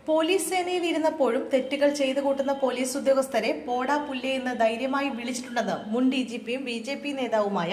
Police സേനയിൽ ഇരുന്നപ്പോഴും തെറ്റുകൾ ചെയ്തു കൂട്ടുന്ന പോലീസ് ഉദ്യോഗസ്ഥരെ പോടാ പുല്ലേ എന്ന് ധൈര്യമായി വിളിച്ചിട്ടുണ്ടെന്ന് മുൻ DGPയും BJP നേതാവുമായ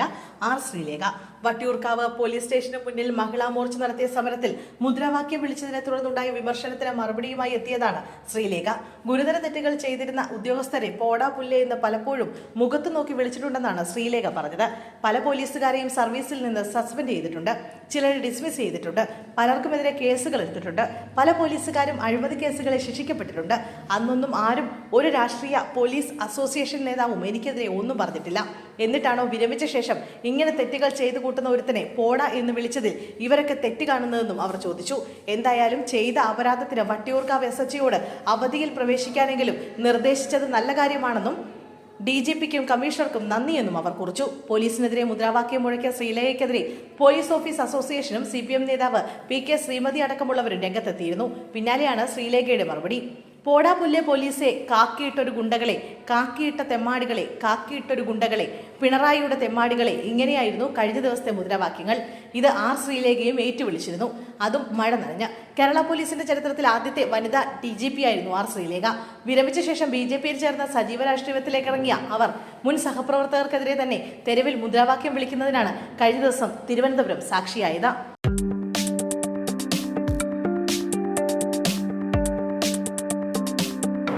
R. ശ്രീലേഖ. വട്ടിയൂർക്കാവ് പോലീസ് സ്റ്റേഷന് മുന്നിൽ മഹിളാ മോർച്ച നടത്തിയ സമരത്തിൽ മുദ്രാവാക്യം വിളിച്ചതിനെ തുടർന്നുണ്ടായ വിമർശനത്തിന് മറുപടിയുമായി എത്തിയതാണ് ശ്രീലേഖ. ഗുരുതര തെറ്റുകൾ ചെയ്തിരുന്ന ഉദ്യോഗസ്ഥരെ പോടാ പുല്ലേ എന്ന് പലപ്പോഴും മുഖത്ത് നോക്കി വിളിച്ചിട്ടുണ്ടെന്നാണ് ശ്രീലേഖ പറഞ്ഞത്. പല പോലീസുകാരെയും സർവീസിൽ നിന്ന് സസ്പെൻഡ് ചെയ്തിട്ടുണ്ട്, ചിലരെ ഡിസ്മിസ് ചെയ്തിട്ടുണ്ട്, പലർക്കുമെതിരെ കേസുകൾ എടുത്തിട്ടുണ്ട്. പല പോലീസുകാരും അഴിമതി കേസുകളെ ശിക്ഷിക്കപ്പെട്ടിട്ടുണ്ട്. അന്നൊന്നും ആരും ഒരു രാഷ്ട്രീയ പോലീസ് അസോസിയേഷൻ നേതാവും എനിക്കെതിരെ ഒന്നും പറഞ്ഞിട്ടില്ല. എന്നിട്ടാണോ വിരമിച്ച ശേഷം ഇങ്ങനെ തെറ്റുകൾ ചെയ്തു കൂട്ടുന്ന ഒരുത്തനെ പോടാ എന്ന് വിളിച്ചതിൽ ഇവരൊക്കെ തെറ്റ് കാണുന്നതെന്നും അവർ ചോദിച്ചു. എന്തായാലും ചെയ്ത അപരാധത്തിന് വട്ടിയൂർക്കാവ് SHOയോട് അവധിയിൽ പ്രവേശിക്കാനെങ്കിലും നിർദ്ദേശിച്ചത് നല്ല കാര്യമാണെന്നും DGPക്കും കമ്മീഷണർക്കും നന്ദിയെന്നും അവർ കുറിച്ചു. പോലീസിനെതിരെ മുദ്രാവാക്യം മുഴക്കിയ ശ്രീലേഖയ്ക്കെതിരെ പോലീസ് ഓഫീസ് അസോസിയേഷനും CPM നേതാവ് PK ശ്രീമതി അടക്കമുള്ളവരും രംഗത്തെത്തിയിരുന്നു. പിന്നാലെയാണ് ശ്രീലേഖയുടെ മറുപടി. പോടാ പുല്ലേ പോലീസെ, കാക്കിയിട്ടൊരു ഗുണ്ടകളെ, കാക്കിയിട്ട തെമ്മാടികളെ, കാക്കിയിട്ടൊരു ഗുണ്ടകളെ, പിണറായിയുടെ തെമ്മാടികളെ, ഇങ്ങനെയായിരുന്നു കഴിഞ്ഞ ദിവസത്തെ മുദ്രാവാക്യങ്ങൾ. ഇത് R. ശ്രീലേഖയും ഏറ്റുവിളിച്ചിരുന്നു, അതും മഴ നനഞ്ഞ്. കേരള പോലീസിന്റെ ചരിത്രത്തിൽ ആദ്യത്തെ വനിതാ DGP ആയിരുന്നു R. ശ്രീലേഖ. വിരമിച്ച ശേഷം BJPയിൽ ചേർന്ന സജീവ രാഷ്ട്രീയത്തിലേക്ക് ഇറങ്ങിയ അവർ മുൻ സഹപ്രവർത്തകർക്കെതിരെ തന്നെ തെരുവിൽ മുദ്രാവാക്യം വിളിക്കുന്നതിനാണ് കഴിഞ്ഞ ദിവസം തിരുവനന്തപുരം സാക്ഷിയായത്.